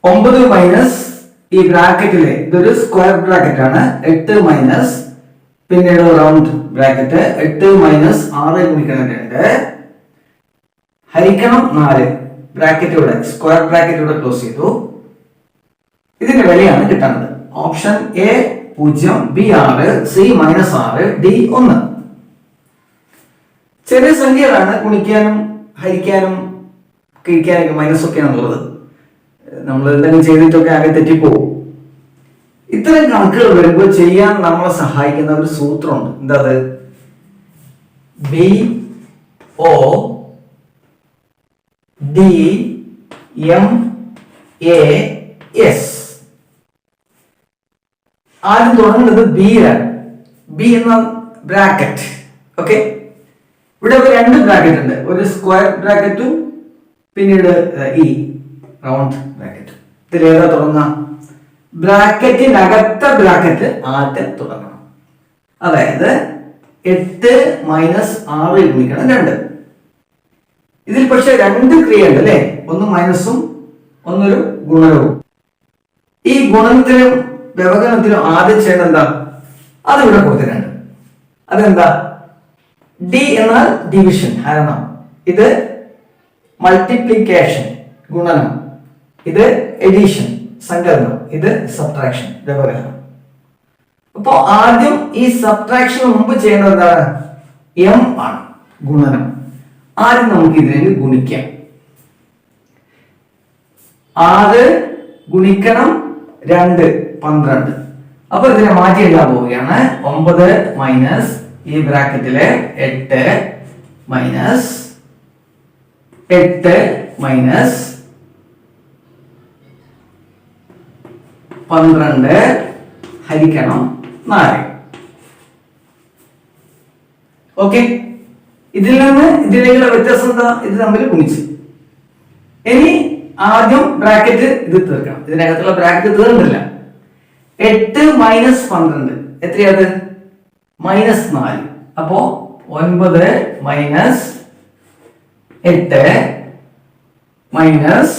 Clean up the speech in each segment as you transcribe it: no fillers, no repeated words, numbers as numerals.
9 minus ഈ ബ്രാക്കറ്റിലെ ഇതൊരു square bracket ആണ്. 8 മൈനസ് പിന്നീട് റൗണ്ട് ബ്രാക്കറ്റ് 8 മൈനസ് 6 ഗുണിക്കണം 2 ഹരിക്കണം 4 ബ്രാക്കറ്റ് ഇവിടെ സ്ക്വയർ ബ്രാക്കറ്റ് ഇവിടെ ക്ലോസ് ചെയ്തു. ഇതിന്റെ വിലയാണ് കിട്ടുന്നത്. Option A 0, B 6, C -6, D 1. ചെറിയ സംഖ്യകളാണ്, ഗുണിക്കാനും ഹരിക്കാനും കിഴിക്കാനൊക്കെ മൈനസ് ഒക്കെയാണുള്ളത്. നമ്മൾ എന്തെങ്കിലും ചെയ്തിട്ടൊക്കെ ആകെ തെറ്റിപ്പോകും. ഇത്തരം കണക്കുകൾ വരുമ്പോൾ ചെയ്യാൻ നമ്മളെ സഹായിക്കുന്ന ഒരു സൂത്രമുണ്ട്. എന്താ അത്? B O D M A S. ആദ്യം തുടങ്ങുന്നത് ബിയിലാണ്. ബി എന്ന ബ്രാക്കറ്റ്. ഓക്കെ, ഇവിടെ രണ്ട് ബ്രാക്കറ്റ് ഉണ്ട്. ഒരു സ്ക്വയർ ബ്രാക്കറ്റും പിന്നീട് ഈ റൗണ്ട് ബ്രാക്കറ്റും. ഇതിലേതാ തുടങ്ങാം? ബ്രാക്കറ്റിനകത്ത ബ്രാക്കറ്റ് ആദ്യം തുടങ്ങണം. അതായത് 8 മൈനസ് 6 ഗുണിക്കണം 2. ഇതിൽ പക്ഷെ രണ്ട് ക്രിയ ഉണ്ട് അല്ലെ? ഒന്ന് മൈനസും ഒന്നൊരു ഗുണനവും. ഈ ഗുണനത്തിലും വ്യവകലനത്തിലും ആദ്യം ചെയ്യേണ്ടത് എന്താ? അതിവിടെ കൊടുത്തിട്ടുണ്ട്. അതെന്താ? ഡി എന്നാൽ ഡിവിഷൻ, ഹരണം. ഇത് മൾട്ടിപ്ലിക്കേഷൻ, ഗുണനം. ഇത് എഡിഷൻ, സങ്കലനം. ഇത് സബ്ട്രാക്ഷൻ, വ്യവകലനം. അപ്പോ ആദ്യം ഈ സബ്ട്രാക്ഷൻ മുമ്പ് ചെയ്യേണ്ടത് എന്താണ്? എം ആണ്, ഗുണനം. ആദ്യം നമുക്ക് ഇതിനെ ഗുണിക്കാം. 6 ഗുണിക്കണം 2 12. അപ്പൊ ഇതിനെ മാറ്റി എഴുതാൻ പോവുകയാണ്. 9 മൈനസ് ഈ ബ്രാക്കറ്റിലെ 8 മൈനസ് 8 മൈനസ് 12 ഹരിക്കണം 4. ഓക്കെ, ഇതിൽ നിന്ന് ഇതിലേക്കുള്ള വ്യത്യാസം എന്താ? ഇത് തമ്മിൽ ഗുണിച്ചു. ഇനി ആദ്യം ബ്രാക്കറ്റ് ഇത് തീർക്കണം. ഇതിനകത്തുള്ള ബ്രാക്കറ്റ് തീർന്നില്ല. 8 മൈനസ് 12 എത്രയത്? -4. അപ്പോ 9 മൈനസ് 8 മൈനസ്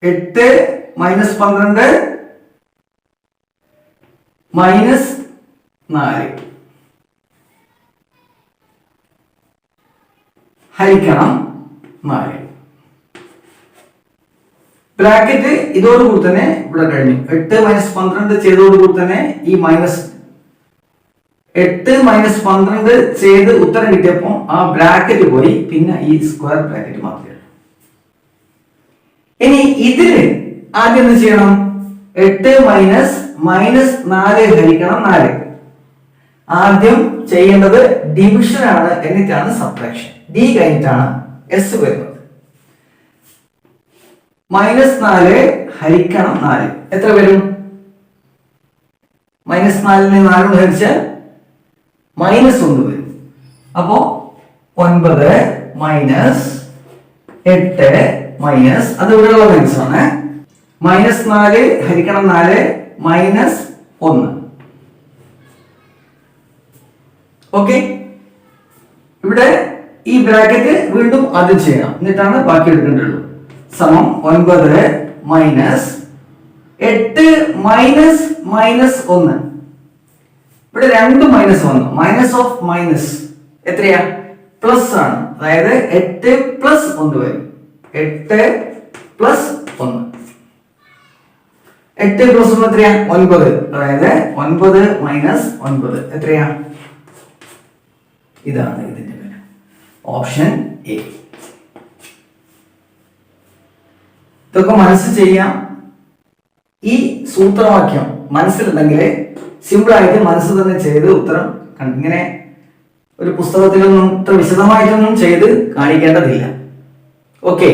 8 മൈനസ് 12 -4 ഹരിക്കണം 4. ബ്രാക്കറ്റ് ഇതോടുകൂടി തന്നെ ഇവിടെ കഴിഞ്ഞു. 8 മൈനസ് 12 ചെയ്തതോടുകൂടി തന്നെ ഈ -8 മൈനസ് 12 ചെയ്ത് ഉത്തരം കിട്ടിയപ്പോൾ ആ ബ്രാക്കറ്റ് പോയി. പിന്നെ ഈ സ്ക്വയർ ബ്രാക്കറ്റ് മാത്രമേ. ഇനി ഇതില് ആദ്യം എന്ത് ചെയ്യണം? 8 മൈനസ് -4 ഹരിക്കണം 4. ആദ്യം ചെയ്യേണ്ടത് ഡിവിഷൻ ആണ്, എന്നിട്ടാണ് സബ്ട്രാക്ഷൻ. ഡി കഴിഞ്ഞിട്ടാണ് എസ് വരുന്നത്. -4 ഹരിക്കണം 4 എത്ര വരും? -4നെ 4 ഹരിച്ചാൽ -1 വരും. അപ്പോ 9 മൈനസ് 8 മൈനസ് അത് ഇവിടെയുള്ള മൈനസ് ആണ്. -4 ഹരിക്കണം 4 -1. ഓക്കെ, ഇവിടെ ഈ ബ്രാക്കറ്റ് വീണ്ടും ആദ്യം ചെയ്യണം, എന്നിട്ടാണ് ബാക്കി എടുക്കേണ്ടതുള്ളൂ. സമം 9 മൈനസ് 8 മൈനസ് -1. ഇവിടെ 2 മൈനസ് വന്നു. മൈനസ് ഓഫ് മൈനസ് എത്രയാ? പ്ലസ് ആണ്. അതായത് 8 പ്ലസ് 1 വരും. 8 പ്ലസ് 1. 8 പ്ലസ് 1 എത്രയാ? 9. അതായത് 9 മൈനസ് 9 എത്രയാ? ഇതാണ് ഇതിന്റെ വില. Option A. ഇതൊക്കെ മനസ്സിൽ ചെയ്യാം. ഈ സൂത്രവാക്യം മനസ്സിലുണ്ടെങ്കിൽ സിമ്പിൾ ആയിട്ട് മനസ്സിൽ തന്നെ ചെയ്ത് ഉത്തരം ഇങ്ങനെ ഒരു പുസ്തകത്തിലൊന്നും ഇത്ര വിശദമായിട്ടൊന്നും ചെയ്ത് കാണിക്കേണ്ടതില്ല. ഓക്കെ.